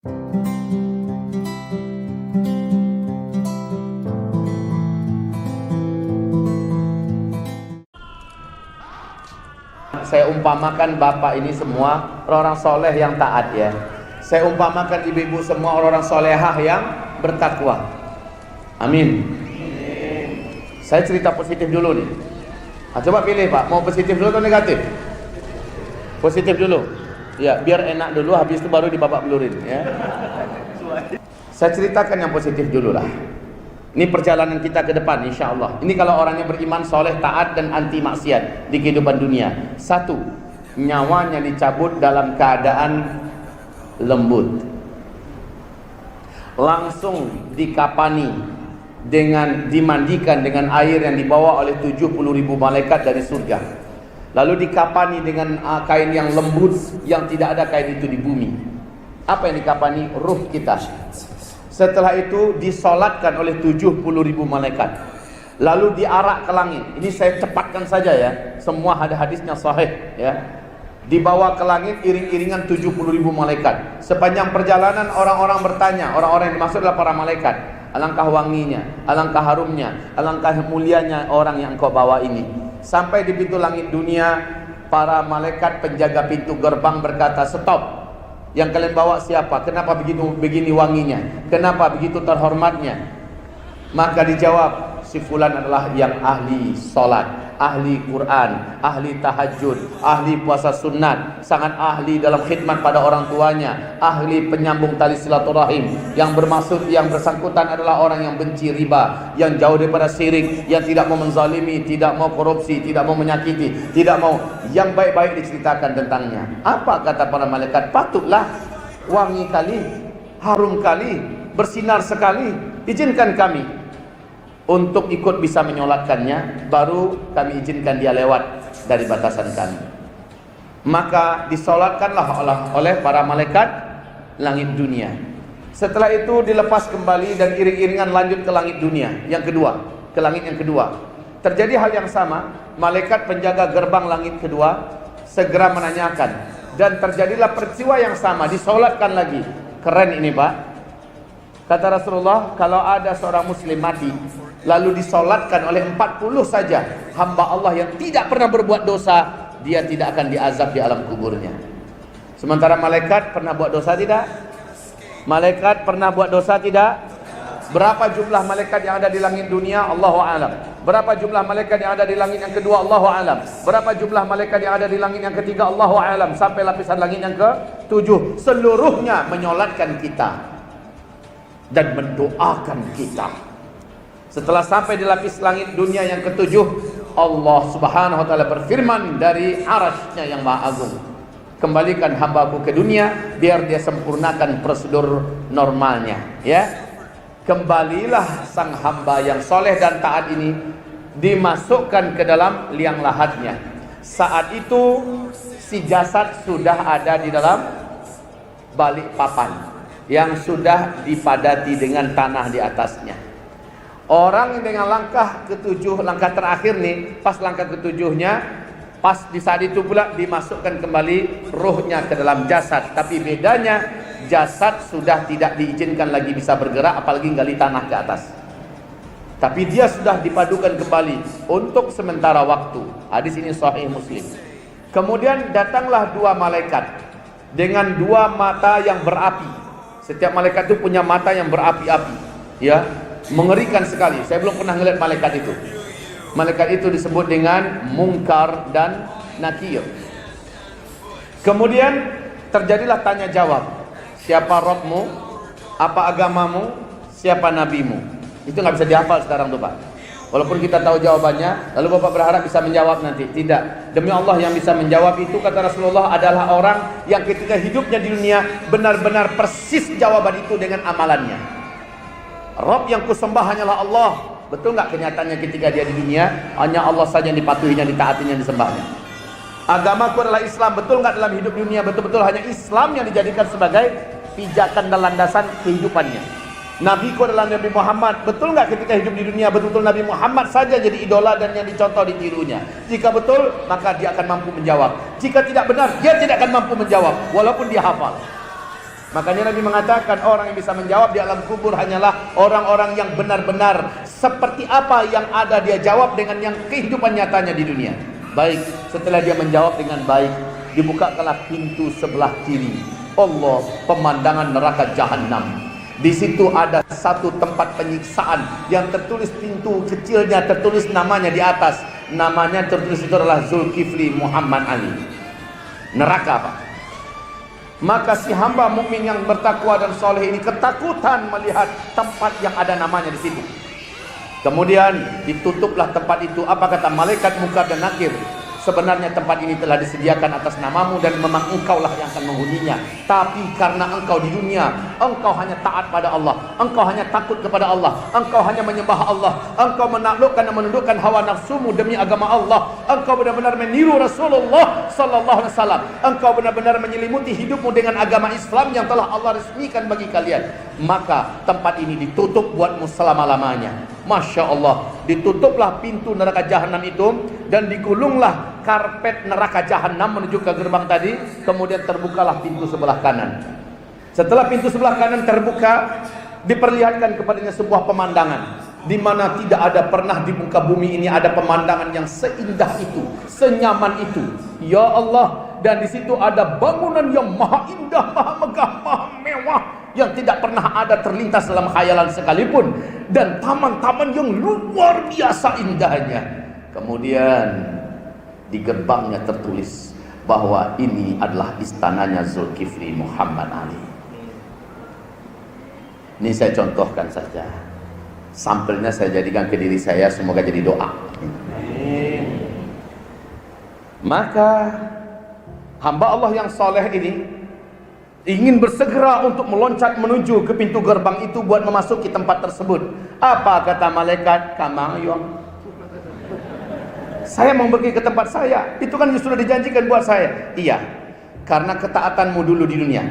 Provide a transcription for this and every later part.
Saya umpamakan bapak ini semua orang soleh yang taat ya. Saya umpamakan ibu-ibu semua orang solehah yang bertakwa. Amin. Saya cerita positif dulu nih. Coba pilih pak, mau positif dulu atau negatif? Positif dulu. Ya, biar enak dulu, habis itu baru dibabak belurin ya. Saya ceritakan yang positif dulu lah. Ini perjalanan kita ke depan insya Allah. Ini kalau orangnya beriman, soleh, taat dan anti maksiat di kehidupan dunia. Satu, nyawanya dicabut dalam keadaan lembut, langsung dikapani dengan dimandikan dengan air yang dibawa oleh 70.000 malaikat dari surga. Lalu dikapani dengan kain yang lembut yang tidak ada kain itu di bumi. Apa yang dikapani? Ruh kita. Setelah itu disolatkan oleh 70.000 malaikat. Lalu diarak ke langit. Ini saya cepatkan saja ya. Semua ada hadisnya sahih ya. Dibawa ke langit iring-iringan 70.000 malaikat. Sepanjang perjalanan orang-orang bertanya. Orang-orang yang dimaksud adalah para malaikat. Alangkah wanginya, alangkah harumnya, alangkah mulianya orang yang engkau bawa ini. Sampai di pintu langit dunia, para malaikat penjaga pintu gerbang berkata, stop. Yang kalian bawa siapa? Kenapa begini wanginya? Kenapa begitu terhormatnya? Maka dijawab, si fulan adalah yang ahli salat, ahli Quran, ahli tahajud, ahli puasa sunat, sangat ahli dalam khidmat pada orang tuanya, ahli penyambung tali silaturahim. Yang bermaksud, yang bersangkutan adalah orang yang benci riba, yang jauh daripada syirik, yang tidak mau menzalimi, tidak mau korupsi, tidak mau menyakiti, tidak mau, yang baik-baik diceritakan tentangnya. Apa kata para malaikat? Patutlah, wangi kali, harum kali, bersinar sekali, izinkan kami untuk ikut bisa menyolatkannya, baru kami izinkan dia lewat dari batasan kami. Maka disolatkanlah oleh para malaikat langit dunia. Setelah itu dilepas kembali dan iring-iringan lanjut ke langit dunia yang kedua, ke langit yang kedua. Terjadi hal yang sama, malaikat penjaga gerbang langit kedua segera menanyakan, dan terjadilah peristiwa yang sama, disolatkan lagi. Keren ini pak. Kata Rasulullah, kalau ada seorang muslim mati lalu disolatkan oleh 40 saja hamba Allah yang tidak pernah berbuat dosa, dia tidak akan diazab di alam kuburnya. Sementara malaikat pernah buat dosa tidak? Malaikat pernah buat dosa tidak? Berapa jumlah malaikat yang ada di langit dunia? Allahu a'lam. Berapa jumlah malaikat yang ada di langit yang kedua? Allahu a'lam. Berapa jumlah malaikat yang ada di langit yang ketiga? Allahu a'lam. Sampai lapisan langit yang ke-7, seluruhnya menyolatkan kita dan mendoakan kita. Setelah sampai di lapis langit dunia yang ke-7, Allah subhanahu wa ta'ala berfirman dari arasy-Nya yang maha agung, kembalikan hambaku ke dunia biar dia sempurnakan prosedur normalnya ya. Kembalilah sang hamba yang soleh dan taat ini, dimasukkan ke dalam liang lahatnya. Saat itu si jasad sudah ada di dalam balik papan yang sudah dipadati dengan tanah di atasnya. Orang dengan langkah ke-7, langkah terakhir nih, pas langkah ke-7-nya, pas di saat itu pula dimasukkan kembali ruhnya ke dalam jasad. Tapi bedanya, jasad sudah tidak diizinkan lagi bisa bergerak, apalagi gali tanah ke atas. Tapi dia sudah dipadukan kembali untuk sementara waktu. Hadis ini sahih Muslim. Kemudian datanglah dua malaikat dengan dua mata yang berapi. Setiap malaikat itu punya mata yang berapi-api, ya, mengerikan sekali. Saya belum pernah melihat malaikat itu. Malaikat itu disebut dengan Munkar dan Nakir. Kemudian terjadilah tanya jawab. Siapa Rabbmu? Apa agamamu? Siapa nabimu? Itu nggak bisa dihafal sekarang tuh Pak. Walaupun kita tahu jawabannya, lalu Bapak berharap bisa menjawab nanti. Tidak. Demi Allah, yang bisa menjawab itu, kata Rasulullah, adalah orang yang ketika hidupnya di dunia benar-benar persis jawaban itu dengan amalannya. Rabb yang kusembah hanyalah Allah. Betul nggak kenyataannya ketika dia di dunia? Hanya Allah saja yang dipatuhinya, ditaatinya, disembahnya. Agamaku adalah Islam. Betul nggak dalam hidup dunia? Betul-betul hanya Islam yang dijadikan sebagai pijakan dan landasan kehidupannya. Nabiku adalah Nabi Muhammad. Betul nggak ketika hidup di dunia betul-betul Nabi Muhammad saja jadi idola dan yang dicontoh ditirunya? Jika betul, maka dia akan mampu menjawab. Jika tidak benar, dia tidak akan mampu menjawab walaupun dia hafal. Makanya Nabi mengatakan orang yang bisa menjawab di alam kubur hanyalah orang-orang yang benar-benar seperti apa yang ada dia jawab dengan yang kehidupan nyatanya di dunia. Baik, setelah dia menjawab dengan baik, dibukakanlah pintu sebelah kiri Allah, pemandangan neraka jahanam. Di situ ada satu tempat penyiksaan yang tertulis pintu kecilnya, tertulis namanya di atas. Namanya tertulis itu adalah Zulkifli Muhammad Ali. Neraka apa? Maka si hamba mukmin yang bertakwa dan soleh ini ketakutan melihat tempat yang ada namanya di situ. Kemudian ditutuplah tempat itu. Apa kata malaikat Munkar dan Nakir? Sebenarnya tempat ini telah disediakan atas namamu dan memang engkaulah yang akan menghuninya. Tapi karena engkau di dunia, engkau hanya taat pada Allah, engkau hanya takut kepada Allah, engkau hanya menyembah Allah, engkau menaklukkan dan menundukkan hawa nafsumu demi agama Allah, engkau benar-benar meniru Rasulullah sallallahu alaihi wasallam, engkau benar-benar menyelimuti hidupmu dengan agama Islam yang telah Allah resmikan bagi kalian. Maka tempat ini ditutup buatmu selama-lamanya. Masya Allah, ditutuplah pintu neraka jahanam itu dan digulunglah karpet neraka jahanam menuju ke gerbang tadi. Kemudian terbukalah pintu sebelah kanan. Setelah pintu sebelah kanan terbuka, diperlihatkan kepadanya sebuah pemandangan di mana tidak ada pernah di muka bumi ini ada pemandangan yang seindah itu, senyaman itu. Ya Allah, dan di situ ada bangunan yang maha indah, maha megah, maha mewah yang tidak pernah ada terlintas dalam khayalan sekalipun, dan taman-taman yang luar biasa indahnya. Kemudian di gerbangnya tertulis bahwa ini adalah istananya Zulkifli Muhammad Ali. Ini saya contohkan saja, sampelnya saya jadikan ke diri saya, semoga jadi doa. Maka hamba Allah yang soleh ini ingin bersegera untuk meloncat menuju ke pintu gerbang itu buat memasuki tempat tersebut. Apa kata malaikat? Kamayong, saya mau pergi ke tempat saya. Itu kan sudah dijanjikan buat saya. Iya, karena ketaatanmu dulu di dunia,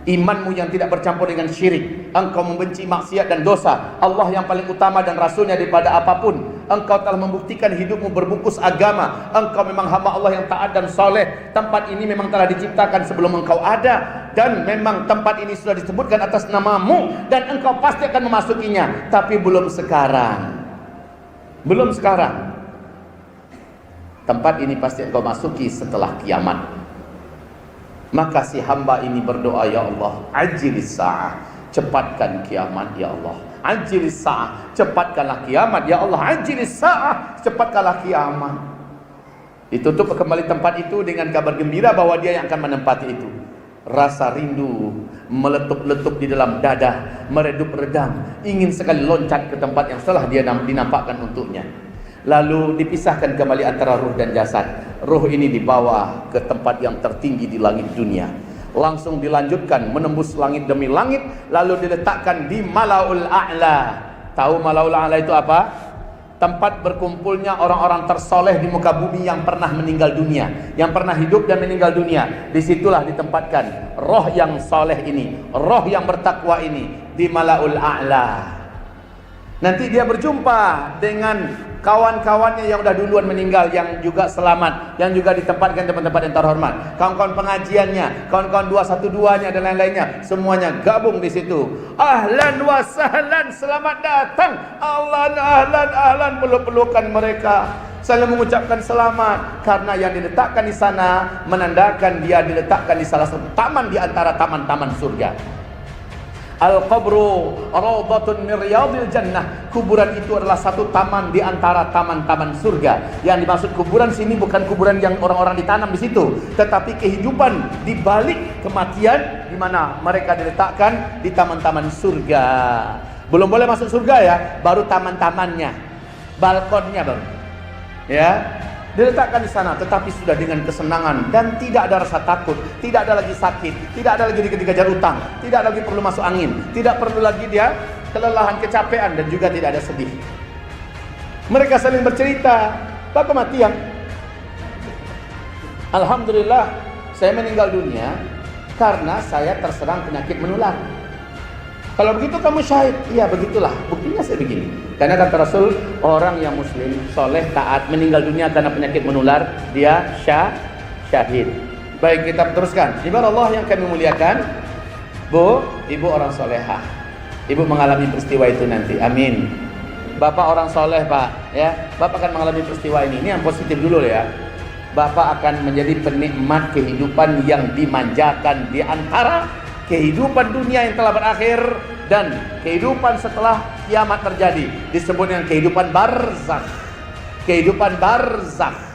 imanmu yang tidak bercampur dengan syirik, engkau membenci maksiat dan dosa, Allah yang paling utama dan Rasulnya daripada apapun. Engkau telah membuktikan hidupmu berbungkus agama. Engkau memang hamba Allah yang taat dan soleh. Tempat ini memang telah diciptakan sebelum engkau ada, dan memang tempat ini sudah disebutkan atas namamu, dan engkau pasti akan memasukinya. Tapi belum sekarang. Belum sekarang. Tempat ini pasti engkau masuki setelah kiamat. Maka si hamba ini berdoa, ya Allah, ajilis sa'ah, cepatkan kiamat ya Allah. Ajilis sa'ah, cepatkanlah kiamat ya Allah. Ajilis sa'ah, cepatkanlah kiamat. Ditutup kembali tempat itu dengan kabar gembira bahwa dia yang akan menempati itu. Rasa rindu meletup-letup di dalam dada, meredup redam, ingin sekali loncat ke tempat yang telah dia dinampakkan untuknya. Lalu dipisahkan kembali antara ruh dan jasad. Ruh ini dibawa ke tempat yang tertinggi di langit dunia, langsung dilanjutkan menembus langit demi langit, lalu diletakkan di Malaul A'la. Tahu Malaul A'la itu apa? Tempat berkumpulnya orang-orang tersoleh di muka bumi yang pernah meninggal dunia, yang pernah hidup dan meninggal dunia. Disitulah ditempatkan roh yang soleh ini, roh yang bertakwa ini di Malaul A'la. Nanti dia berjumpa dengan kawan-kawannya yang udah duluan meninggal, yang juga selamat, yang juga ditempatkan di tempat yang terhormat, kawan-kawan pengajiannya, kawan-kawan 212-nya dan lain-lainnya, semuanya gabung di situ. Ahlan wa sahlan, selamat datang. Ahlan, peluk-pelukan mereka, saling mengucapkan selamat, karena yang diletakkan di sana menandakan dia diletakkan di salah satu taman di antara taman-taman surga. Al-qabru rawdatun min riyadil jannah. Kuburan itu adalah satu taman di antara taman-taman surga. Yang dimaksud kuburan sini bukan kuburan yang orang-orang ditanam di situ, tetapi kehidupan di balik kematian, di mana mereka diletakkan di taman-taman surga. Belum boleh masuk surga ya, baru taman-tamannya, balkonnya baru. Ya, diletakkan di sana, tetapi sudah dengan kesenangan dan tidak ada rasa takut, tidak ada lagi sakit, tidak ada lagi dikejar utang, tidak lagi perlu masuk angin, tidak perlu lagi dia kelelahan, kecapean, dan juga tidak ada sedih. Mereka saling bercerita, Pak kematian, alhamdulillah saya meninggal dunia karena saya terserang penyakit menular. Kalau begitu kamu syahid? Iya begitulah, buktinya saya begini. Karena kata Rasul, orang yang muslim, soleh, taat, meninggal dunia karena penyakit menular, dia syahid. Baik, kita teruskan. Ibarat Allah yang kami muliakan, Bu, ibu orang solehah. Ibu mengalami peristiwa itu nanti. Amin. Bapak orang soleh, Pak, ya. Bapak akan mengalami peristiwa ini. Ini yang positif dulu ya. Bapak akan menjadi penikmat kehidupan yang dimanjakan di antara kehidupan dunia yang telah berakhir dan kehidupan setelah kiamat terjadi. Disebut dengan kehidupan barzakh. Kehidupan barzakh.